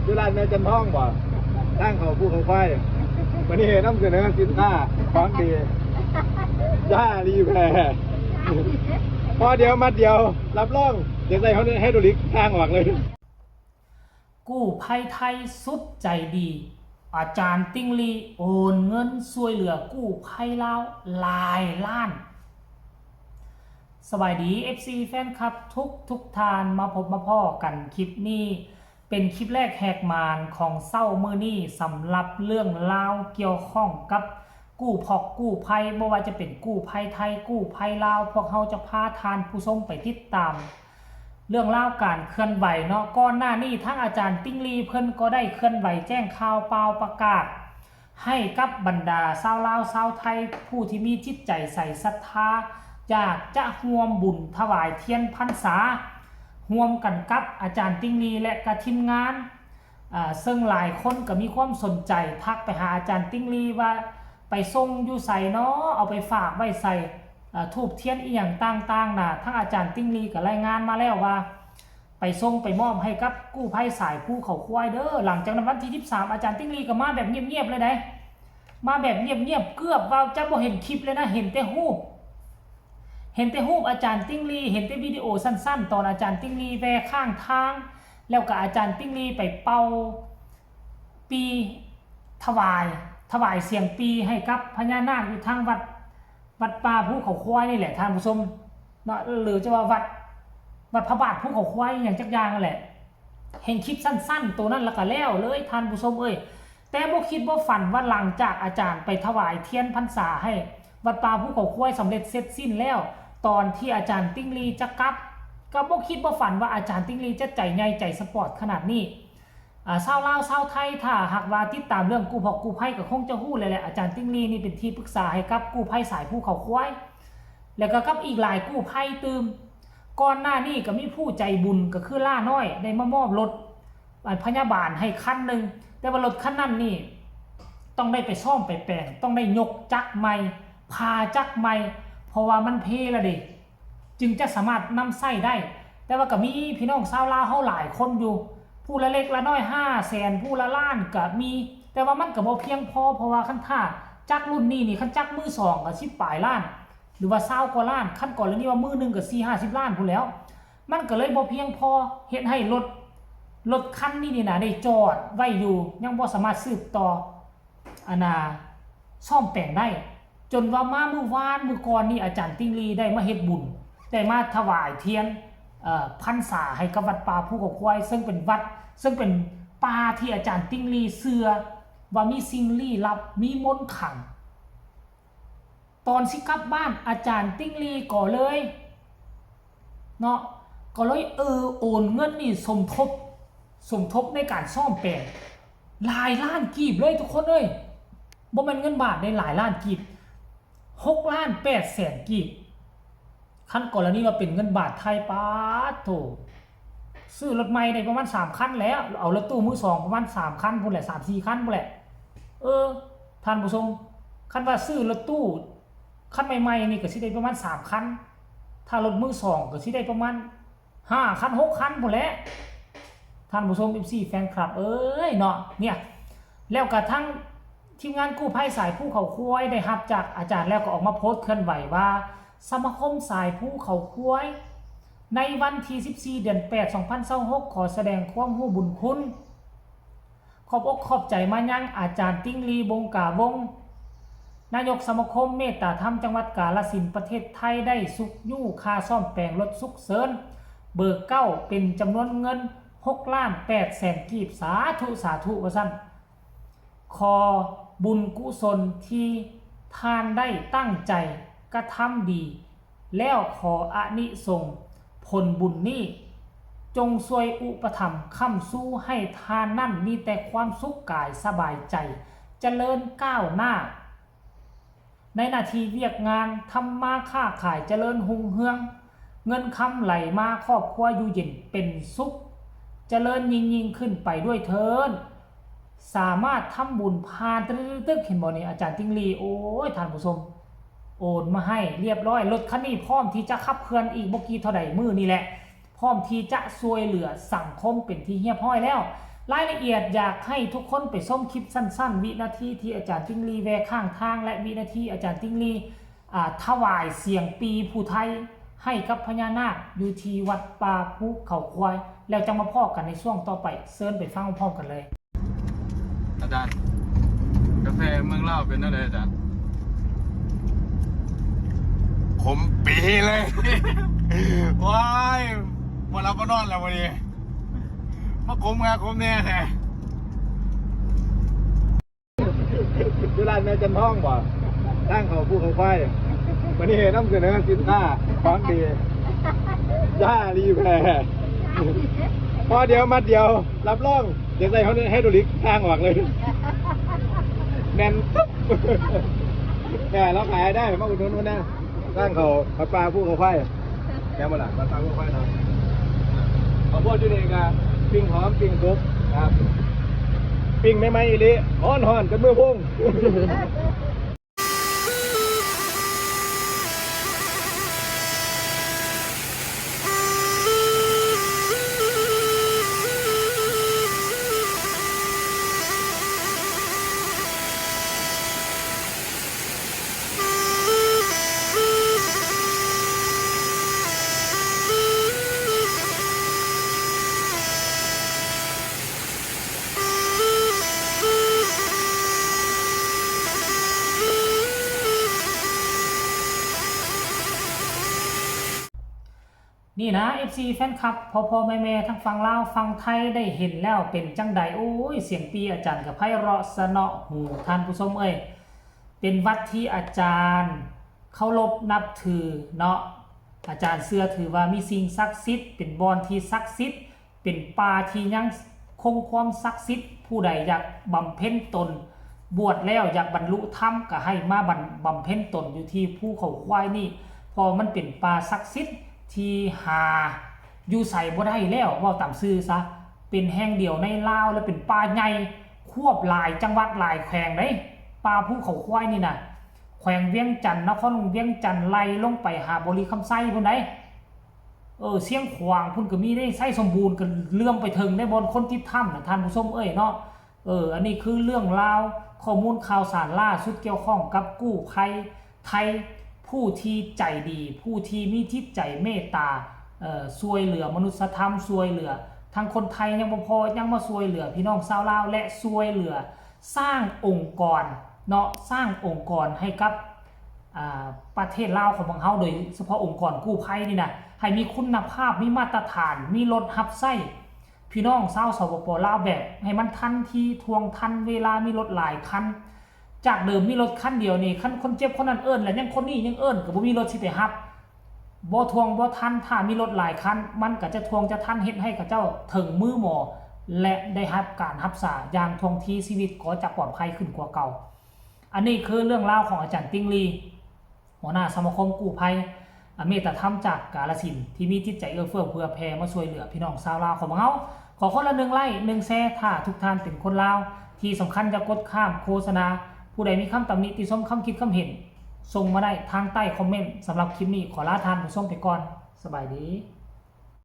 เวลาแม่จันท้องบ่ตั้งเขาผู้เขาไฟวันนี้นำเสนอสินค้าของดีย่ารีแพรพอเดียวมัดเดียวรับรองเดี๋ยวใส่เขาให้ดูลิกทางออกเลยกู้ภัยไทยสุดใจดี อาจารย์ติ้งลีโอนเงินช่วยเหลือกู้ภัยลาวหลายล้าน สวัสดี FC แฟนคลับทุกทานมาพบมาพ่อกันคลิปนี้เป็นคลิปแรกแหกมานของเศร้ามือนี้สำหรับเรื่องราวเกี่ยวข้องกับกู้ภัยไม่ว่าจะเป็นกู้ภัยไทยกู้ภัยลาวพวกเขาจะพาทานผู้ชมไปติดตามเรื่องเล่าการเคลื่อนไหวเนาะก่อนหน้านี้ทั้งอาจารย์ติ้งลีเพิ่นก็ได้เคลื่อนไหวแจ้งข่าวเปล่าประกาศให้กับบรรดาชาวลาวชาวไทยผู้ที่มีจิตใจใส่ศรัทธาอยากจะร่วมบุญถวายเทียนพรรษาร่วมกันกับอาจารย์ติ้งลีและกทีมงานซึ่งหลายคนก็มีความสนใจทักไปหาอาจารย์ติ้งลีว่าไปส่งอยู่ใส่เนาะเอาไปฝากไว้ใส่ทูบเทียนอีหยังต่างๆนะทั้งอาจารย์ติ้งลีก็รายงานมาแล้วว่าไปส่งไปมอบให้กับกู้ภัยสายภูเขาควายเด้อหลังจากนั้นวันที่23อาจารย์ติ้งลีก็มาแบบเงียบๆเลยนะมาแบบเงียบๆเกือบว่าจะบ่เห็นคลิปเลยนะเห็นแต่รูปอาจารย์ติ้งลีเห็นแต่วิดีโอสั้นๆตอนอาจารย์ติ้งลีแวะข้างทางแล้วก็อาจารย์ติ้งลีไปเป่าปีถวายเสียงปีให้กับพญานาคอยู่ทางวัดป่าภูเขาควายนี่แหละท่านผู้ชมเนาะหรือจะว่าวัดพระบาทภูเขาควายอย่างจักอย่างนั่นแหละเห็นคลิปสั้นๆตัวนั้นแล้วก็แล้วเลยท่านผู้ชมแต่บ่คิดบ่ฝันว่าหลังจากอาจารย์ไปถวายเทียนพรรษาให้วัดป่าภูเขาควายสำเร็จเสร็จสิ้นแล้วตอนที่อาจารย์ติ้งลีจะกลับก็บ่คิดบ่ฝันว่าอาจารย์ติ้งลีจะใจใหญ่ใจสปอร์ตขนาดนี้ชาวลาวชาวไทยถ้าหากว่าติดตามเรื่องกู้ภัยก็คงจะฮู้เลยแหละอาจารย์ติ้งลีนี่เป็นที่ปรึกษาให้กับกู้ภัยสายภูเขาควายแล้วก็กับอีกหลายกู้ภัยตื่มก่อนหน้านี้ก็มีผู้ใจบุญก็คือล่าน้อยได้มามอบรถพยาบาลให้คันนึงแต่ว่ารถคันนั้นนี่ต้องได้ไปซ่อมไปแปลงต้องได้ยกจักรใหม่พาจักรใหม่เพราะว่ามันเพละเด้จึงจะสามารถนำใช้ได้แต่ว่าก็มีพี่น้องชาวลาวเฮาหลายคนอยู่ผู้ละเล็กละน้อย500,000ผู้ละล้านก็มีแต่ว่ามันก็บ่เพียงพอเพราะว่าคันท่าจักรรุ่นนี้นี่คันจักรมือ2ก็10ปลายล้านหรือว่า20กว่าล้านคันก่อนแล้วนี่ว่ามือนึงก็40-50 ล้านพุ่นแล้วมันก็เลยบ่เพียงพอเฮ็ดให้รถคันนี้นี่นะได้จอดไว้อยู่ยังบ่สามารถสืบต่อซ่อมแปลงได้จนว่ามามื้อวานมื้อก่อนนี่อาจารย์ติ้งลีได้มาเฮ็ดบุญได้มาถวายเทียนพรรษาให้กับวัดป่าภูเขาควายซึ่งเป็นป่าที่อาจารย์ติ้งลีเชื่อว่ามีสิ่งลี้ลับมีมนต์ขลังตอนสิกลับบ้านอาจารย์ติ้งลีก็เลยเนาะก็เลยโอนเงินนี่สมทบในการซ่อมแปลงหลายล้านกีบเลยทุกคนบ่แม่นเงินบาทได้หลายล้านกีบ6,800,000 กีบคันกรณีว่าเป็นเงินบาทไทยป๊าดโถซื้อรถใหม่ได้ประมาณ3คันแล้วเอารถตู้มือ2ประมาณ3คันพุ่นแหละ 3-4 คันพุ่นแหละท่านผู้ชมคันว่าซื้อรถตู้คันใหม่ๆนี่ก็สิได้ประมาณ3คันถ้ารถมือ2ก็สิได้ประมาณ5คัน6คันพุ่นแหละท่านผู้ชม FC แฟนคลับเนาะเนี่ยแล้วก็ทั้งทีมงานกู้ภัยสายภูเขาควายได้รับจากอาจารย์แล้วก็ออกมาโพสต์เคลื่อนไหวว่าสมาคมสายภูเขาควายในวันที่14เดือน8 2026ขอแสดงความรู้บุญคุณขอบอกขอบใจมายังอาจารย์ติ้งลีบงกาวงนายกสมาคมเมตตาธรรมจังหวัดกาฬสินธุ์ประเทศไทยได้สุกยู่ค่าซ่อมแปลงรถสุกเสริญเบิกเก้าเป็นจำนวนเงิน6,800,000 กีบสาธุว่าซั่นขอบุญกุศลที่ทานได้ตั้งใจกระทำดีแล้วขออานิสงส์ผลบุญนี้จงช่วยอุปถัมภ์ค้ำสู้ให้ทานนั่นมีแต่ความสุขกายสบายใจเจริญก้าวหน้าในหน้าที่เวียกงานทำมาค้าขายเจริญหุ่งเฮืองเงินคำไหลมาครอบครัวอยู่เย็นเป็นสุขเจริญยิ่งขึ้นไปด้วยเถิดสามารถทำบุญผ่านตึกเห็นบ่นี่อาจารย์ติ้งลีโอ้ยท่านผู้ชมโอนมาให้เรียบร้อยรถคันนี้พร้อมที่จะขับเคลื่อนอีกบ่กี่เท่าใดมื้อนี่แหละพ ร้อมที่จะช่วยเหลือสังคมเป็นที่เรียบร้อยแล้วรายละเอียดอยากให้ทุกคนไปชมคลิปสั้นๆวินาทีที่อาจารย์ติ้งลีแวะข้างทางและวินาทีอาจารย์ติ้งลีถวายเสียงปีผู้ไทยให้กับพญานาคอยู่ที่วัดป่าภูเขาควายแล้วจะมาพอกันในช่วงต่อไปเชิญไปฟังพร้อมกันเลยอาจารย์กาแฟเมืองเล่าเป็นอะไรอาจารย์ผมปีเลย ว้ายมารับมานอนแล้ววันนี้มาคมงาคมเนี่ยแท้ยุรานแม่จันท้องบ่ตั้งเขาผู้เขาไฟวันนี้นำเสนอสินค้าของดีย่ารีแพรพอเดียวมัดเดียวรับรองเดี๋ยวใส่เขาให้ดูลิกข้างออกเลยแน่นปุ๊บแต่เราขายได้มาอุดหนุนวันนี้ตั้งเขาปลาผู้เขาไฟแกมาหลังปลาผู้เขาไฟเนาะเขาพูดจุดเองอะปิ้งหอมปิ้งซุปครับปิ้งไม่ไหมอีลิฮ้อนกันมือพุ่งนี่นะ FC แฟนคลับพ่อแม่ทั้งฟังลาวฟังไทยได้เห็นแล้วเป็นจังใดโอ้ยเสียงปีอาจารย์กับไพเราะสนอหูท่านผู้ชมเอ้ยเป็นวัดที่อาจารย์เคารพนับถือเนาะอาจารย์เชื่อถือว่ามีสิ่งศักดิ์สิทธิ์เป็นบอนที่ศักดิ์สิทธิ์เป็นป่าที่ยังคงความศักดิ์สิทธิ์ผู้ใดอยากบำเพ็ญตนบวชแล้วอยากบรรลุธรรมก็ให้มาบำเพ็ญตนอยู่ที่ภูเขาควายนี่พอมันเป็นป่าศักดิ์สิทธิ์ที่หาอยู่ใส่บ่ได้แล้วว่าตามซื่อซะเป็นแห่งเดียวในลาวและเป็นป่าใหญ่ควบหลายจังหวัดหลายแขวงได้ป่าภูเขาควายนี่นะแขวงเวียงจันทน์นครเวียงจันทน์ไล่ลงไปหาบริคำไส้พุ่นได้เสียงขวางพุ่นก็มีได้ไส้สมบูรณ์กันเลื่อมไปถึงได้บนคนที่ถ้ำนะท่านผู้ชมเนาะอันนี้คือเรื่องราวข้อมูลข่าวสารล่าสุดเกี่ยวข้องกับกู้ภัยไทยผู้ที่ใจดีผู้ที่มีจิตใจเมตตาช่วยเหลือมนุษยธรรมช่วยเหลือทั้งคนไทยยังบ่พอยังมาช่วยเหลือพี่น้องชาวลาวและช่วยเหลือสร้างองค์กรเนาะสร้างองค์กรให้กับประเทศลาวของเราโดยเฉพาะองค์กรกู้ภัยนี่นะให้มีคุณภาพมีมาตรฐานมีรถรับใช้พี่น้องชาวสปป.ลาวแบบให้มันทันทีทวงทันเวลามีรถหลายคันจากเดิมมีรถคันเดียวนี่คันคนเจ็บคนนั้นเอิ้นแล้วยังคนนี้ยังเอิ้นก็บ่มีรถสิไปรับบ่ทวงบ่ทันถ้ามีรถหลายคันมันก็จะทวงจะทันเฮ็ดให้กับเจ้าถึงมือหมอและได้รับการรักษาอย่างท่วงทีชีวิตก็จะปลอดภัยขึ้นกว่าเก่าอันนี้คือเรื่องราวของอาจารย์ติ้งลีหัวหน้าสมาคมกู้ภัยเมตธรรมจากกาฬสินธุ์ที่มีจิตใจเอื้อเฟื้อเผื่อแผ่มาช่วยเหลือพี่น้องชาวลาวของเราขอคนละ1ไลค์1แชร์ถ้าทุกท่านเป็นคนลาวที่สำคัญจะกดข้ามโฆษณาผู้ใดมีคำตำหนิติชมคำคิดคำเห็นส่งมาได้ทางใต้คอมเมนต์สำหรับคลิปนี้ขอลาท่านผู้ชมไปก่อนสบายดี